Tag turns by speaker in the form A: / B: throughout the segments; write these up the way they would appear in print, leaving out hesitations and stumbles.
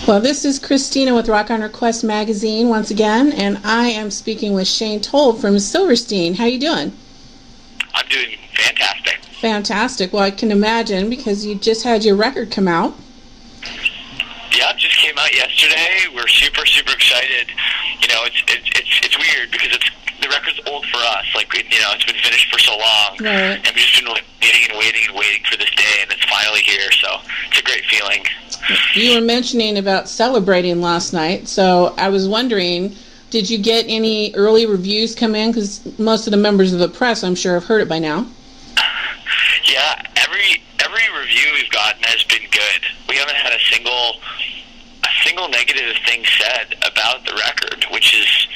A: Well, this is Christina with Rock on Request magazine once again, and I am speaking with Shane Told from Silverstein. How you doing?
B: I'm doing fantastic.
A: Fantastic. Well, I can imagine because you just had your record come out.
B: Yeah, it just came out yesterday. We're super, super excited. You know, it's weird because the record's old for us. Like, you know, it's been finished for so long,
A: right.
B: And we've just been like waiting for this day, and it's finally here. So it's a great feeling.
A: You were mentioning about celebrating last night, so I was wondering, did you get any early reviews come in? Because most of the members of the press, I'm sure, have heard it by now.
B: Yeah, every review we've gotten has been good. We haven't had a single negative thing said about the record, which is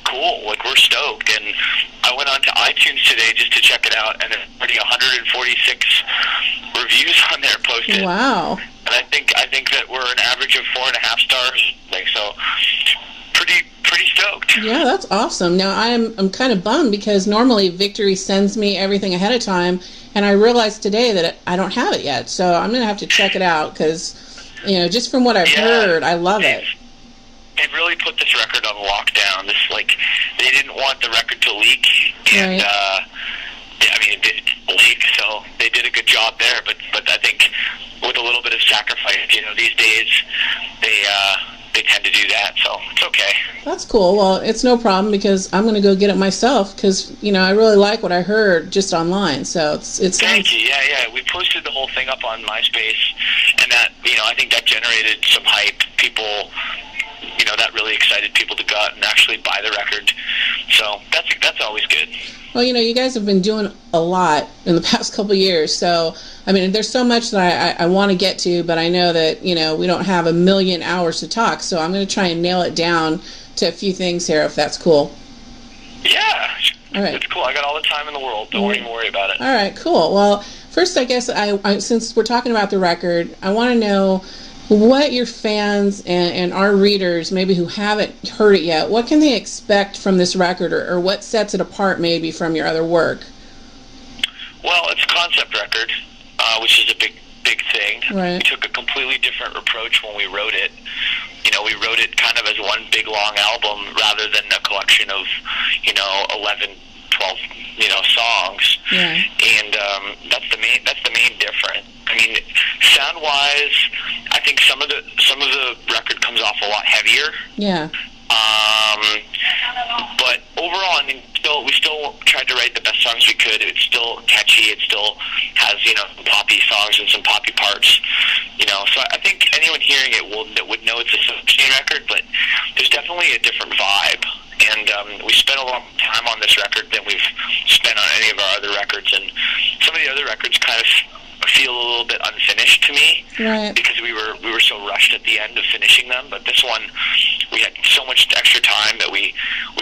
B: cool. Like, we're stoked. And I went on to iTunes today just to check it out, and there's already 146 reviews on there posted.
A: Wow.
B: And I think that we're an average of 4.5 stars. Like, so pretty stoked.
A: Yeah, that's awesome. Now I'm kind of bummed because normally Victory sends me everything ahead of time, and I realized today that I don't have it yet. So I'm gonna have to check it out because, you know, just from what I've heard, I love it.
B: They really put this record on lockdown. This, like, they didn't want the record to leak, and
A: right.
B: I mean, it did leak, so they did a good job there. But I think with a little bit of sacrifice, you know, these days they tend to do that, so it's okay.
A: That's cool. Well, it's no problem because I'm going to go get it myself because, you know, I really like what I heard just online. So it's
B: Thank you. Yeah. We posted the whole thing up on MySpace, and that, you know, I think that generated some hype. People, you know, that really excited people to go out and actually buy the record. So that's always good.
A: Well, you know, you guys have been doing a lot in the past couple of years. So, I mean, there's so much that I want to get to, but I know that, you know, we don't have a million hours to talk. So I'm going to try and nail it down to a few things here, if that's cool.
B: Yeah.
A: All right.
B: It's cool. I got all the time in the world. Don't even worry about it.
A: All right, cool. Well, first, I guess, I since we're talking about the record, I want to know what your fans and our readers, maybe who haven't heard it yet, what can they expect from this record, or what sets it apart maybe from your other work?
B: Well, it's a concept record, which is a big thing.
A: Right.
B: We took a completely different approach when we wrote it. You know, we wrote it kind of as one big long album rather than a collection of, you know, 11, 12, you know, songs.
A: Yeah.
B: And that's the main difference. I mean, sound-wise, I think some of the record comes off a lot heavier.
A: Yeah.
B: But overall, I mean, we still tried to write the best songs we could. It's still catchy. It still has, you know, poppy songs and some poppy parts. You know, so I think anyone hearing it would know it's a Silverstein record, but there's definitely a different vibe. And we spent a long time on this record than we've spent on any of our other records. And some of the other records kind of feel a little bit unfinished to me,
A: right,
B: because we were so rushed at the end of finishing them. But this one, we had so much extra time that we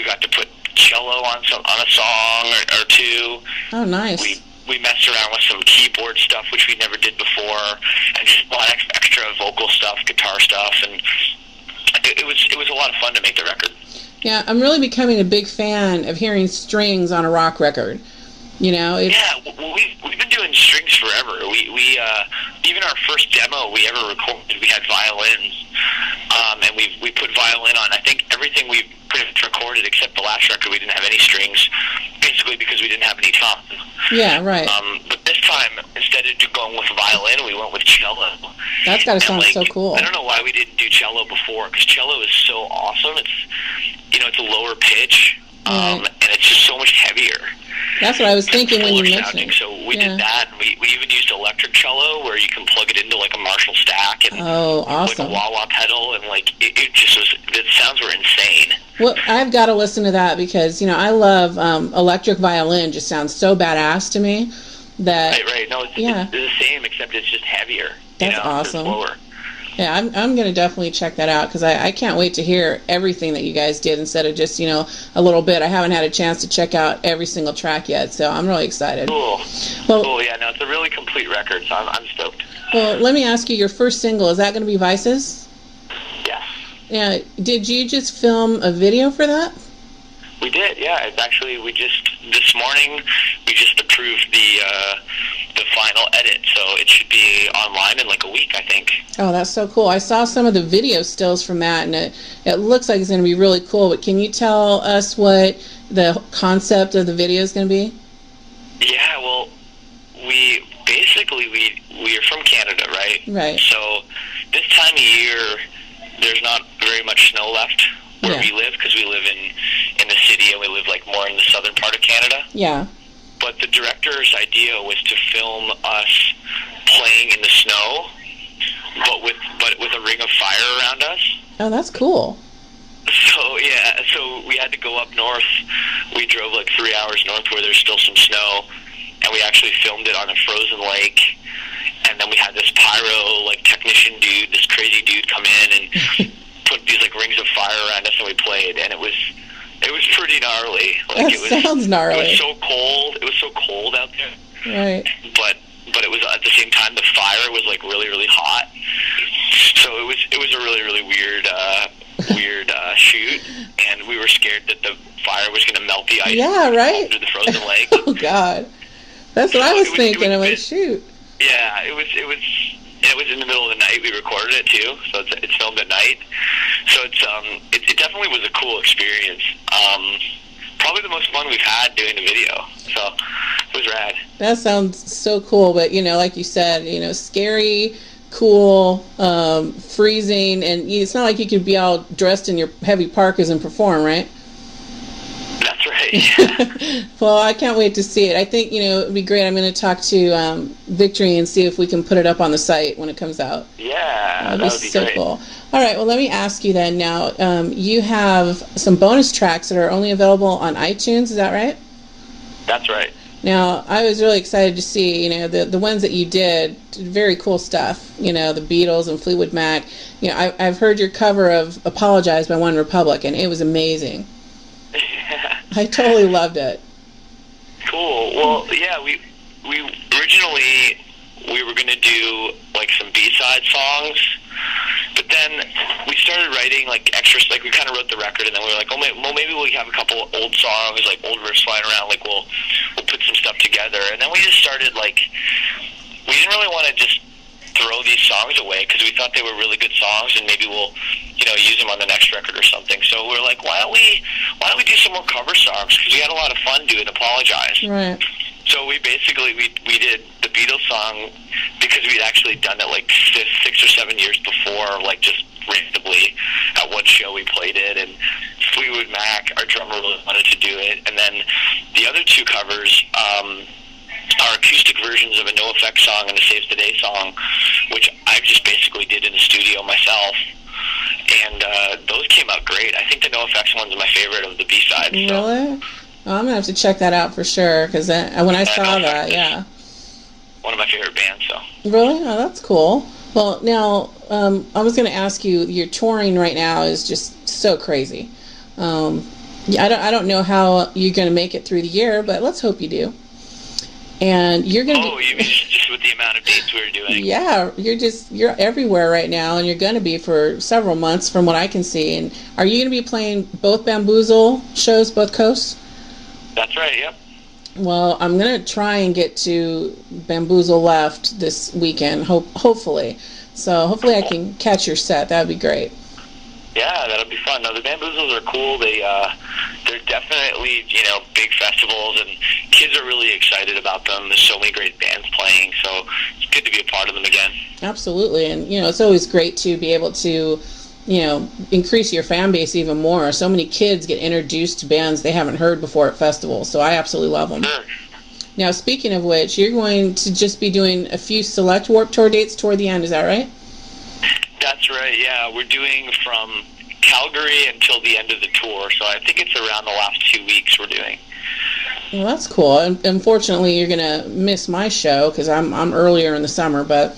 B: got to put cello on a song or two.
A: Oh, nice.
B: We messed around with some keyboard stuff, which we never did before, and just a lot of extra vocal stuff, guitar stuff, and it was a lot of fun to make the record.
A: Yeah, I'm really becoming a big fan of hearing strings on a rock record. You know,
B: yeah, well, we've been doing strings forever. We even our first demo we ever recorded, we had violins, and we put violin on. I think everything we pretty much recorded except the last record, we didn't have any strings, basically because we didn't have any time.
A: Yeah, right.
B: But this time, instead of going with violin, we went with cello.
A: That's got to sound so cool.
B: I don't know why we didn't do cello before, because cello is so awesome. It's, you know, it's a lower pitch, and it's just so much heavier.
A: That's what I was thinking when you mentioned it.
B: So we did that, and we even used electric cello, where you can plug it into like a Marshall stack and
A: awesome.
B: like a wah-wah pedal, and like it just was. The sounds were insane.
A: Well, I've got to listen to that because, you know, I love electric violin. Just sounds so badass to me. That
B: right. No, it's the same, except it's just heavier.
A: That's awesome. It's slower. Yeah, I'm going to definitely check that out because I can't wait to hear everything that you guys did instead of just, you know, a little bit. I haven't had a chance to check out every single track yet, so I'm really excited.
B: Cool.
A: Well,
B: cool, yeah, no, it's a really complete record, so I'm stoked.
A: Well, let me ask you, your first single, is that going to be Vices?
B: Yes.
A: Yeah, did you just film a video for that?
B: We did, yeah. It's actually, this morning, we just approved the the final edit, so it should be online in like a week, I think.
A: Oh, that's so cool. I saw some of the video stills from that, and it looks like it's going to be really cool, but can you tell us what the concept of the video is going to be?
B: Yeah, well, we are from Canada, right?
A: Right.
B: So this time of year, there's not very much snow left where we live, because we live in the city, and we live like more in the southern part of Canada.
A: Yeah.
B: But the director's idea was to film us playing in the snow, but with a ring of fire around us.
A: Oh, that's cool.
B: So we had to go up north. We drove like 3 hours north where there's still some snow, and we actually filmed it on a frozen lake. And then we had this pyro like technician dude, this crazy dude, come in and put these like rings of fire around us, and we played, and it was pretty gnarly. Like,
A: sounds gnarly.
B: It was so cold. It was so cold out there.
A: Right.
B: But it was at the same time the fire was like really, really hot. So it was a really, really weird shoot, and we were scared that the fire was going to melt the ice.
A: Yeah, right.
B: Through the frozen lake.
A: Oh God, that's what I was thinking. I'm like, shoot.
B: Yeah, it was in the middle of the night. We recorded it too, so it's filmed at night. So it definitely was a cool experience. Probably the most fun we've had doing the video. So it was rad. That
A: sounds so cool, but like you said, scary, cool, freezing, and it's not like you could be all dressed in your heavy parkas and perform, right?
B: That's right.
A: Well, I can't wait to see it. I think, it'd be great. I'm going to talk to Victory and see if we can put it up on the site when it comes out.
B: Yeah, that would be
A: so
B: great.
A: Cool. All right, well, let me ask you then now. You have some bonus tracks that are only available on iTunes, is that right?
B: That's right.
A: Now, I was really excited to see, the ones that you did, very cool stuff, the Beatles and Fleetwood Mac. I've heard your cover of Apologize by One Republic, and it was amazing. I totally loved it.
B: Cool. Well, yeah, we originally we were going to do like some B-side songs, but then we started writing like extras. Like we kind of wrote the record, and then we were like, maybe we'll have a couple old songs, like old riffs flying around. Like we'll put some stuff together, and then we just started like we didn't really want to just throw these songs away because we thought they were really good songs, and maybe we'll use them on the next record or something. So we're like, why don't we do some more cover songs, because we had a lot of fun doing Apologize.
A: Right.
B: So we basically we did the Beatles song because we'd actually done it like 6 or 7 years before, like just randomly at one show we played it, and Fleetwood Mac, our drummer, really wanted to do it, and then the other two covers are acoustic versions of a No Effects song and a Saves the Day song, which I just basically did in the studio myself. And those came out great. I think the No Effects one's my favorite of the B-sides.
A: Really? So. Well, I'm going to have to check that out for sure, because when I saw that, yeah.
B: One of my favorite bands, so.
A: Really? Oh, that's cool. Well, now, I was going to ask you, your touring right now is just so crazy. I don't know how you're going to make it through the year, but let's hope you do. And you're going to
B: you mean just with the amount of dates we're doing?
A: Yeah, you're everywhere right now, and you're going to be for several months from what I can see. And are you going to be playing both Bamboozle shows, both coasts?
B: That's right, yep.
A: Well, I'm going to try and get to Bamboozle Left this weekend, hopefully. So hopefully I can catch your set. That would be great.
B: Yeah, that'll be fun. No, the Bamboozles are cool. They're definitely, big festivals, and kids are really excited about them. There's so many great bands playing, so it's good to be a part of them again. Absolutely,
A: and, it's always great to be able to, increase your fan base even more. So many kids get introduced to bands they haven't heard before at festivals, so I absolutely love them.
B: Sure.
A: Now, speaking of which, you're going to just be doing a few select Warped Tour dates toward the end, is that right?
B: That's right, yeah. We're doing from Calgary until the end of the tour, so I think it's around the last 2 weeks we're doing.
A: Well, that's cool. Unfortunately, you're going to miss my show because I'm earlier in the summer, but...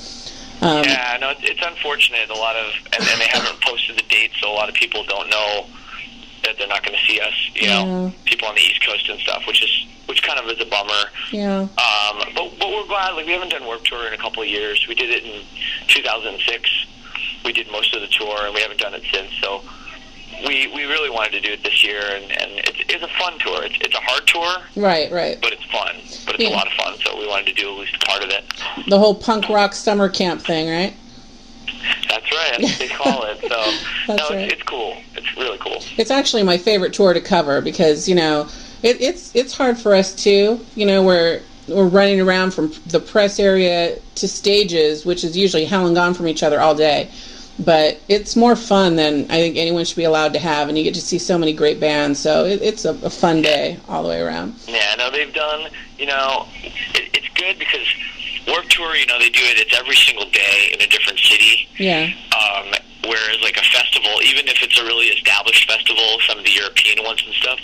B: yeah, no, it's unfortunate. A lot of... And they haven't posted the dates, so a lot of people don't know that they're not going to see us, people on the East Coast and stuff, which kind of is a bummer.
A: Yeah.
B: But we're glad. Like, we haven't done Warped Tour in a couple of years. We did it in 2006. We did most of the tour, and we haven't done it since. So we really wanted to do it this year, and it's a fun tour. It's a hard tour.
A: Right.
B: But it's fun. But it's a lot of fun. so we wanted to do at least a part of it.
A: The whole punk rock summer camp thing, right?
B: That's right. That's what they call it. So
A: Right.
B: It's cool. It's really cool.
A: It's actually my favorite tour to cover because, it's hard for us too. We're running around from the press area to stages, which is usually hell and gone from each other all day. But it's more fun than I think anyone should be allowed to have, and you get to see so many great bands. So it's a fun day all the way around.
B: Yeah, no, they've done, it's good because Warped Tour, they do it, it's every single day in a different city.
A: Yeah.
B: Whereas like a festival, even if it's a really established festival, some of the European ones and stuff,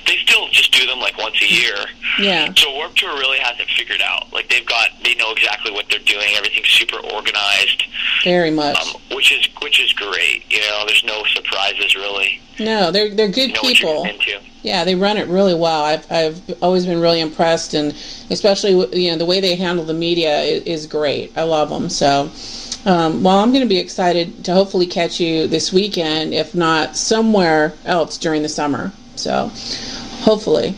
B: they still just do them like once a year.
A: Yeah.
B: So Warped Tour really has it figured out. Like they know exactly what they're doing. Everything's super organized.
A: Very much.
B: Which is great. There's no surprises really.
A: No, they're good people. Yeah, they run it really well. I've always been really impressed, and especially the way they handle the media is great. I love them. So. I'm going to be excited to hopefully catch you this weekend, if not somewhere else during the summer. So, hopefully.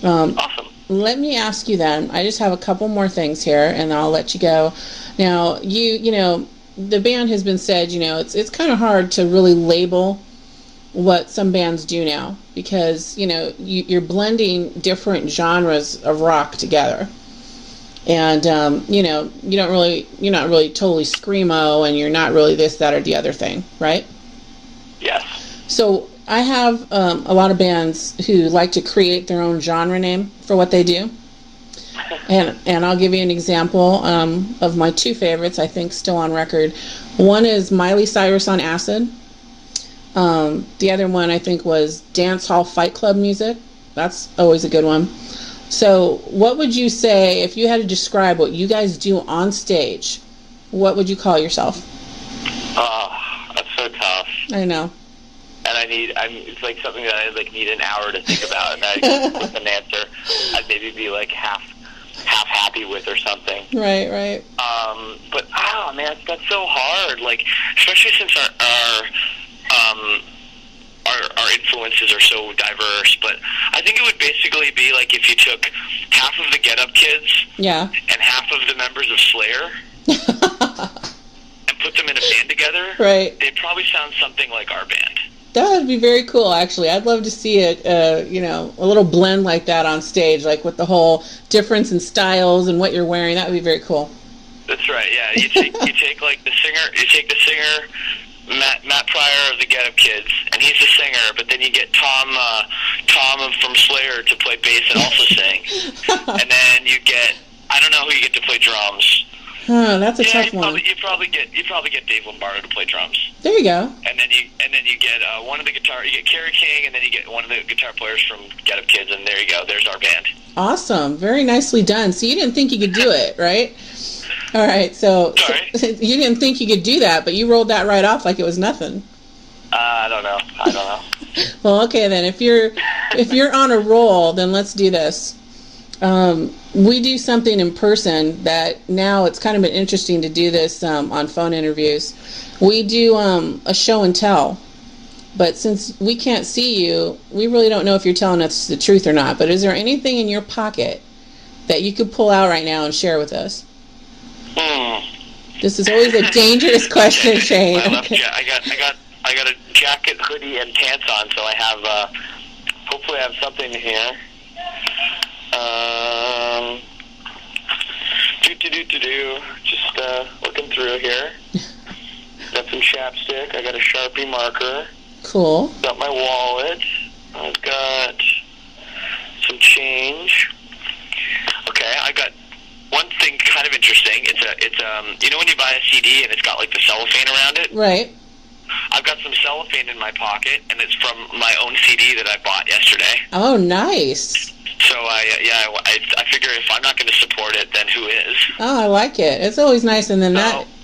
B: Awesome.
A: Let me ask you then. I just have a couple more things here, and I'll let you go. Now, the band has been said, it's kind of hard to really label what some bands do now because, you're blending different genres of rock together. And, you're not really totally screamo, and you're not really this, that, or the other thing, right?
B: Yes.
A: So I have a lot of bands who like to create their own genre name for what they do. And I'll give you an example of my two favorites, I think, still on record. One is Miley Cyrus on Acid. The other one, I think, was Dance Hall Fight Club Music. That's always a good one. So what would you say, if you had to describe what you guys do on stage, what would you call yourself?
B: That's so tough.
A: I know.
B: And it's like something that I need an hour to think about, and with an answer I'd maybe be like half happy with or something.
A: Right.
B: But man, that's so hard. Like, especially since our influences are so diverse, but I think it would basically be like if you took half of the Get Up Kids and half of the members of Slayer and put them in a band together,
A: right?
B: They'd probably sound something like our band.
A: That would be very cool, actually. I'd love to see it, a little blend like that on stage, like with the whole difference in styles and what you're wearing. That would be very cool.
B: That's right, yeah. You take the singer, Matt Pryor of the Get Up Kids, and he's the singer, but then you get Tom from Slayer to play bass and also sing. And then you get, I don't know who you get to play drums.
A: That's a tough one.
B: You probably get Dave Lombardo to play drums.
A: There you go.
B: And then you get one of the guitar. You get Kerry King, and then you get one of the guitar players from Get Up Kids, and there you go. There's our band.
A: Awesome. Very nicely done. So you didn't think you could do it, right? All right. So you didn't think you could do that, but you rolled that right off like it was nothing.
B: I don't know.
A: Well, okay then. If you're on a roll, then let's do this. We do something in person that now it's kind of been interesting to do this on phone interviews. We do a show and tell, but since we can't see you, we really don't know if you're telling us the truth or not. But is there anything in your pocket that you could pull out right now and share with us? This is always a dangerous question, Shane.
B: I got a jacket, hoodie, and pants on, so I have hopefully I have something here. Just looking through here. Got some chapstick. I got a Sharpie marker.
A: Cool. Got
B: my wallet. I've got some change. Okay, I got one thing kind of interesting. It's when you buy a CD and it's got like the cellophane around it.
A: Right.
B: I've got some cellophane in my pocket, and it's from my own CD that I bought yesterday.
A: Oh, nice.
B: So I figure if I'm not going to support it, then who is?
A: Oh, I like it. It's always nice, and then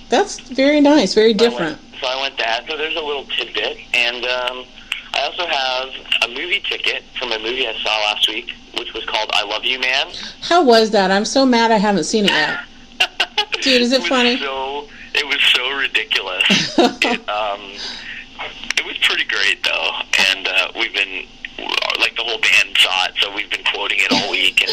A: that's very nice, very different.
B: So I went that. So there's a little tidbit, and I also have a movie ticket from a movie I saw last week, which was called I Love You, Man.
A: How was that? I'm so mad I haven't seen it yet. Dude, is it funny?
B: It was so ridiculous. It was pretty great, though, and we've been, like, the whole band saw it, so we've been quoting it all week, and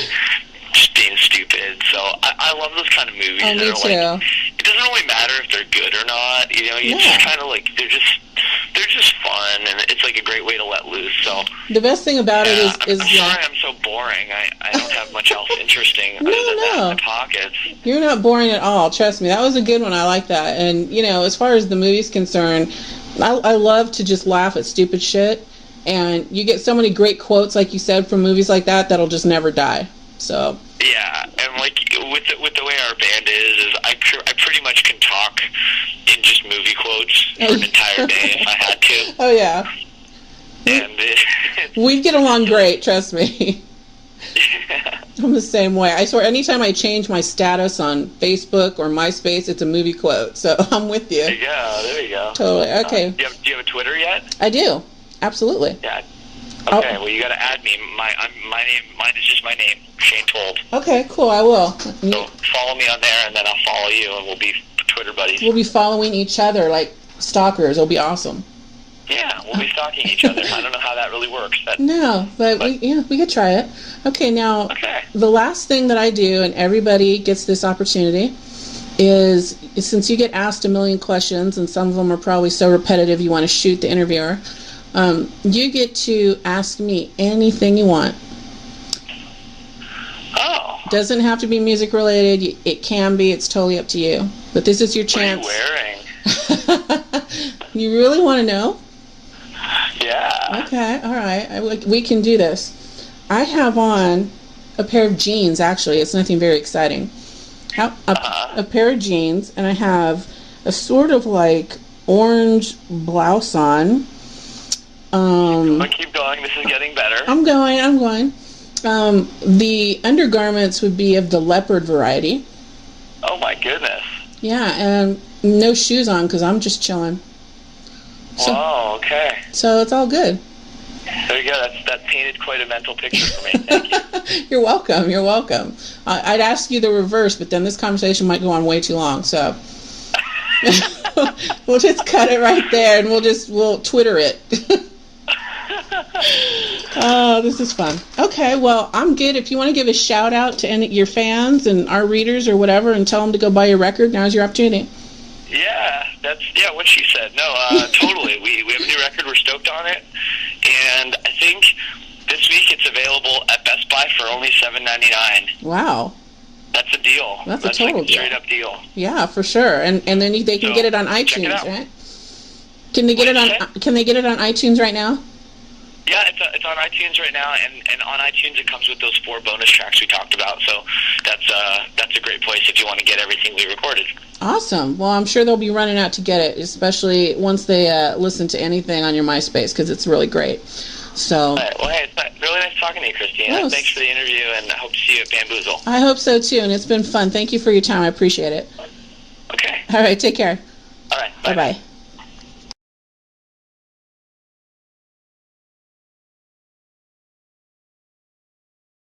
B: just being stupid. So I love those kind of movies.
A: Oh, me too.
B: Like, it doesn't really matter if they're good or not. You know, you just kind of like they're just fun, and it's like a great way to let loose. So
A: the best thing about it is
B: I'm sorry I'm so boring. I don't have much else interesting other than that in my pockets.
A: You're not boring at all. Trust me, that was a good one. I like that. And you know, as far as the movie's concerned, I love to just laugh at stupid shit. And you get so many great quotes, like you said, from movies like that that'll just never die. So
B: yeah, and like with the way our band is I pretty much can talk in just movie quotes for an entire day if I had to.
A: Oh yeah.
B: And
A: we get along great, trust me.
B: Yeah.
A: I'm the same way. I swear, anytime I change my status on Facebook or MySpace, it's a movie quote. So I'm with you.
B: There you go.
A: Totally. Okay.
B: Do you have a Twitter yet?
A: I do. Absolutely.
B: Yeah. Okay. Well, you got to add me. Mine is just my name, Shane Told.
A: Okay. Cool. I will.
B: So follow me on there, and then I'll follow you, and we'll be Twitter buddies.
A: We'll be following each other like stalkers. It'll be awesome.
B: Yeah, we'll be stalking each other. I don't know how that really works.
A: No, but we could try it. Okay. Now, the last thing that I do, and everybody gets this opportunity, is since you get asked a million questions, and some of them are probably so repetitive you want to shoot the interviewer. You get to ask me anything you want.
B: Oh.
A: Doesn't have to be music related. It can be. It's totally up to you. But this is your chance.
B: What are you wearing?
A: You really want to know?
B: Yeah.
A: Okay. All right. We can do this. I have on a pair of jeans, actually. It's nothing very exciting. A pair of jeans, and I have a sort of like orange blouse on.
B: Keep going. This is getting better.
A: I'm going. The undergarments would be of the leopard variety.
B: Oh my goodness.
A: Yeah, and no shoes on because I'm just chilling.
B: Oh, okay.
A: So it's all good.
B: There you go. That painted quite a mental picture for me. Thank you.
A: You're welcome. I'd ask you the reverse, but then this conversation might go on way too long. So we'll just cut it right there, and we'll Twitter it. Oh, this is fun. Okay, well, I'm good. If you want to give a shout out to your fans and our readers or whatever, and tell them to go buy your record, now's your opportunity.
B: Yeah, what she said. No, totally. We have a new record. We're stoked on it, and I think this week it's available at Best Buy for only $7.99.
A: Wow.
B: That's a deal.
A: That's a total
B: like a straight up deal.
A: Yeah, for sure. And then they can get it on iTunes, right? Can they get it on iTunes right now?
B: Yeah, it's on iTunes right now, and on iTunes it comes with those 4 bonus tracks we talked about. So that's a great place if you want to get everything we recorded.
A: Awesome. Well, I'm sure they'll be running out to get it, especially once they listen to anything on your MySpace, because it's really great. So.
B: All right. Well, hey, it's really nice talking to you, Christine. Thanks for the interview, and I hope to see you at Bamboozle.
A: I hope so too, and it's been fun. Thank you for your time. I appreciate it.
B: Okay.
A: All right. Take care.
B: All right.
A: Bye-bye.